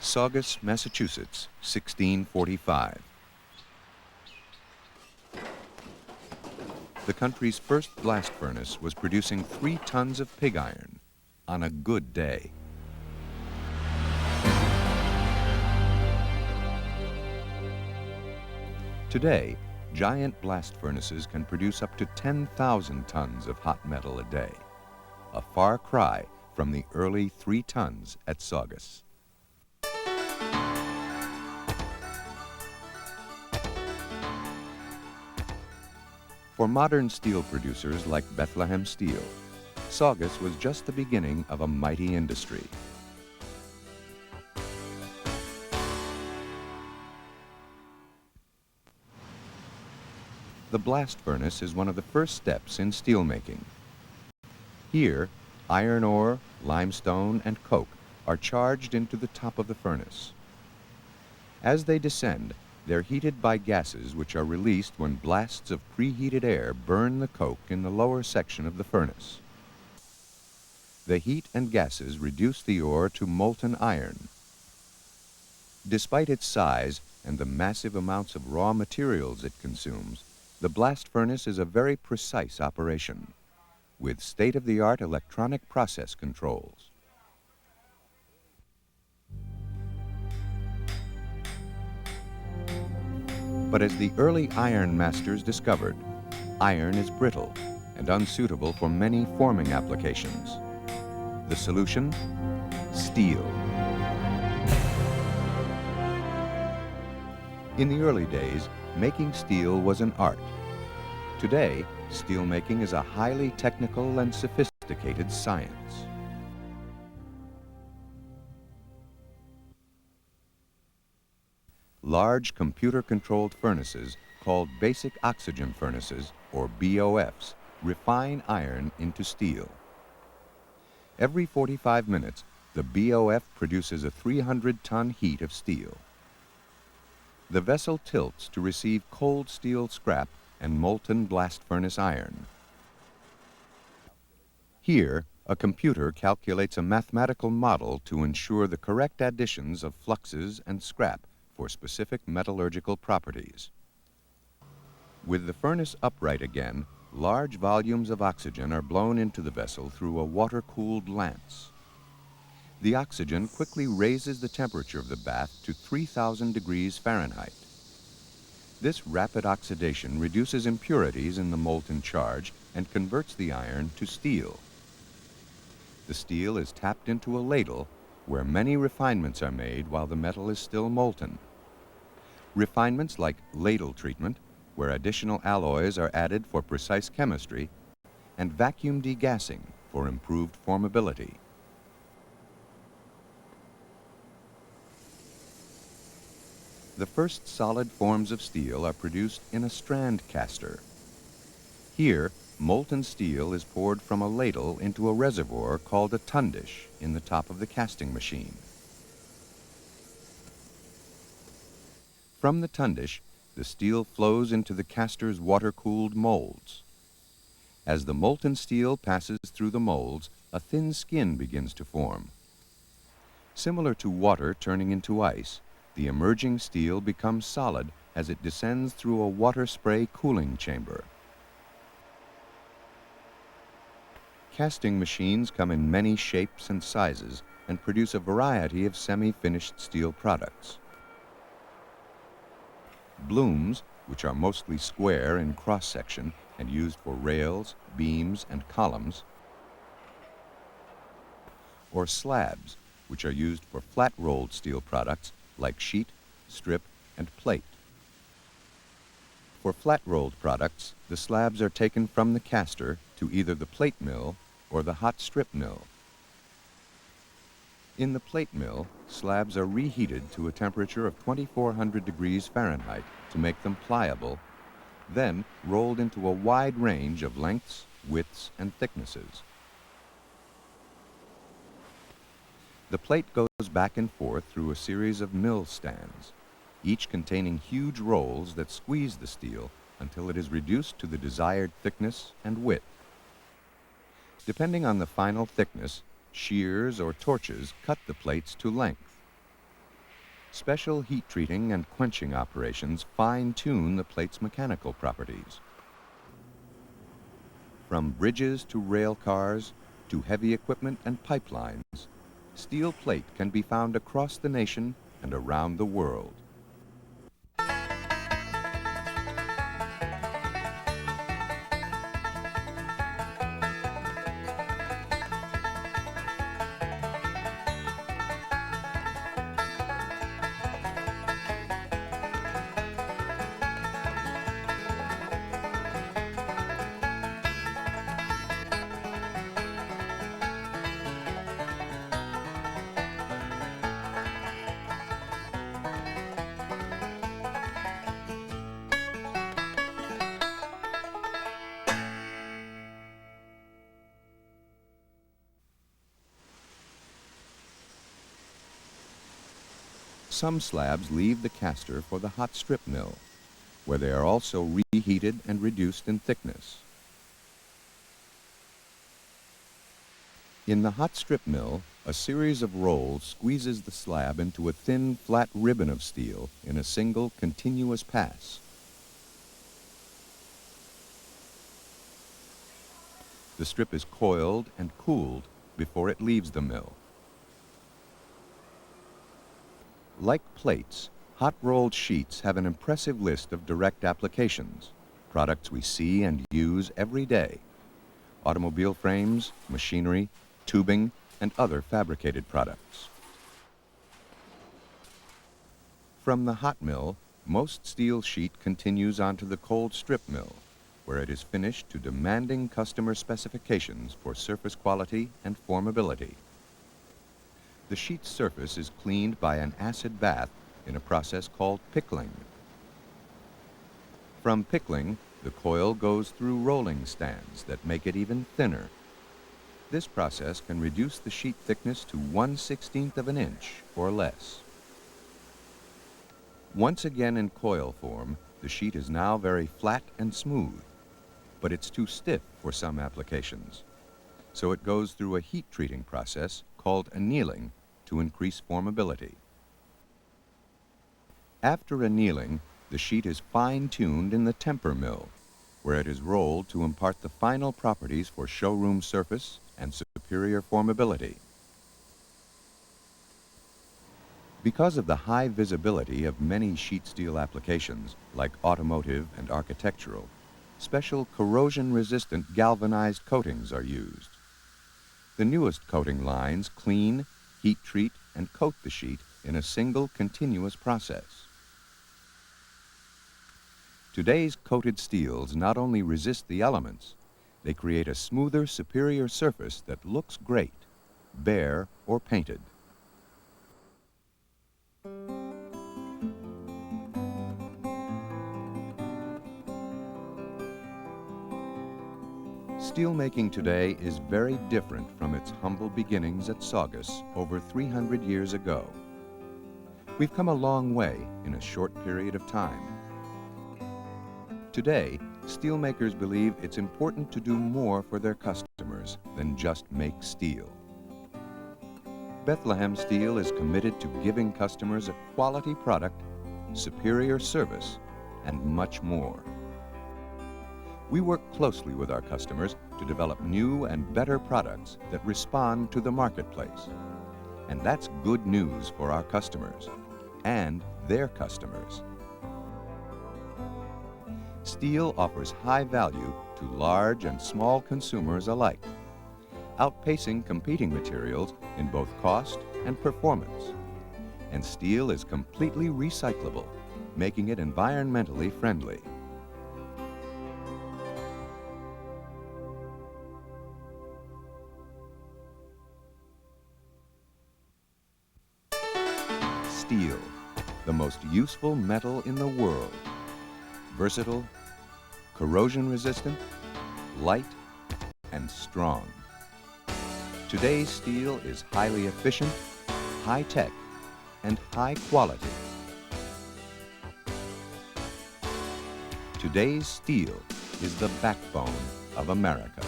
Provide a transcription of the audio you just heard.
Saugus, Massachusetts, 1645. The country's first blast furnace was producing 3 tons of pig iron on a good day. Today, giant blast furnaces can produce up to 10,000 tons of hot metal a day, a far cry from the early 3 tons at Saugus. For modern steel producers like Bethlehem Steel, Saugus was just the beginning of a mighty industry. The blast furnace is one of the first steps in steelmaking. Here, iron ore, limestone, and coke are charged into the top of the furnace. As they descend, they're heated by gases which are released when blasts of preheated air burn the coke in the lower section of the furnace. The heat and gases reduce the ore to molten iron. Despite its size and the massive amounts of raw materials it consumes, the blast furnace is a very precise operation, with state-of-the-art electronic process controls. But as the early iron masters discovered, iron is brittle and unsuitable for many forming applications. The solution? Steel. In the early days, making steel was an art. Today, steelmaking is a highly technical and sophisticated science. Large computer-controlled furnaces, called basic oxygen furnaces, or BOFs, refine iron into steel. Every 45 minutes, the BOF produces a 300-ton heat of steel. The vessel tilts to receive cold steel scrap and molten blast furnace iron. Here, a computer calculates a mathematical model to ensure the correct additions of fluxes and scrap for specific metallurgical properties. With the furnace upright again, large volumes of oxygen are blown into the vessel through a water-cooled lance. The oxygen quickly raises the temperature of the bath to 3,000 degrees Fahrenheit. This rapid oxidation reduces impurities in the molten charge and converts the iron to steel. The steel is tapped into a ladle where many refinements are made while the metal is still molten. Refinements like ladle treatment, where additional alloys are added for precise chemistry, and vacuum degassing for improved formability. The first solid forms of steel are produced in a strand caster. Here, molten steel is poured from a ladle into a reservoir called a tundish in the top of the casting machine. From the tundish, the steel flows into the caster's water-cooled molds. As the molten steel passes through the molds, a thin skin begins to form. Similar to water turning into ice, the emerging steel becomes solid as it descends through a water spray cooling chamber. Casting machines come in many shapes and sizes and produce a variety of semi-finished steel products. Blooms, which are mostly square in cross-section and used for rails, beams, and columns, or slabs, which are used for flat-rolled steel products like sheet, strip, and plate. For flat-rolled products, the slabs are taken from the caster to either the plate mill or the hot strip mill. In the plate mill, slabs are reheated to a temperature of 2,400 degrees Fahrenheit to make them pliable, then rolled into a wide range of lengths, widths, and thicknesses. The plate goes back and forth through a series of mill stands, each containing huge rolls that squeeze the steel until it is reduced to the desired thickness and width. Depending on the final thickness, shears or torches cut the plates to length. Special heat treating and quenching operations fine-tune the plate's mechanical properties. From bridges to rail cars to heavy equipment and pipelines, steel plate can be found across the nation and around the world. Some slabs leave the caster for the hot strip mill, where they are also reheated and reduced in thickness. In the hot strip mill, a series of rolls squeezes the slab into a thin, flat ribbon of steel in a single, continuous pass. The strip is coiled and cooled before it leaves the mill. Like plates, hot-rolled sheets have an impressive list of direct applications, products we see and use every day: automobile frames, machinery, tubing, and other fabricated products. From the hot mill, most steel sheet continues onto the cold strip mill, where it is finished to demanding customer specifications for surface quality and formability. The sheet's surface is cleaned by an acid bath in a process called pickling. From pickling, the coil goes through rolling stands that make it even thinner. This process can reduce the sheet thickness to 1/16 of an inch or less. Once again in coil form, the sheet is now very flat and smooth, but it's too stiff for some applications. So it goes through a heat treating process called annealing to increase formability. After annealing, the sheet is fine-tuned in the temper mill, where it is rolled to impart the final properties for showroom surface and superior formability. Because of the high visibility of many sheet steel applications, like automotive and architectural, special corrosion-resistant galvanized coatings are used. The newest coating lines clean, heat treat, and coat the sheet in a single continuous process. Today's coated steels not only resist the elements, they create a smoother, superior surface that looks great, bare or painted. Steelmaking today is very different from its humble beginnings at Saugus over 300 years ago. We've come a long way in a short period of time. Today, steelmakers believe it's important to do more for their customers than just make steel. Bethlehem Steel is committed to giving customers a quality product, superior service, and much more. We work closely with our customers to develop new and better products that respond to the marketplace. And that's good news for our customers and their customers. Steel offers high value to large and small consumers alike, outpacing competing materials in both cost and performance. And steel is completely recyclable, making it environmentally friendly. Steel, the most useful metal in the world. Versatile, corrosion-resistant, light, and strong. Today's steel is highly efficient, high-tech, and high quality. Today's steel is the backbone of America.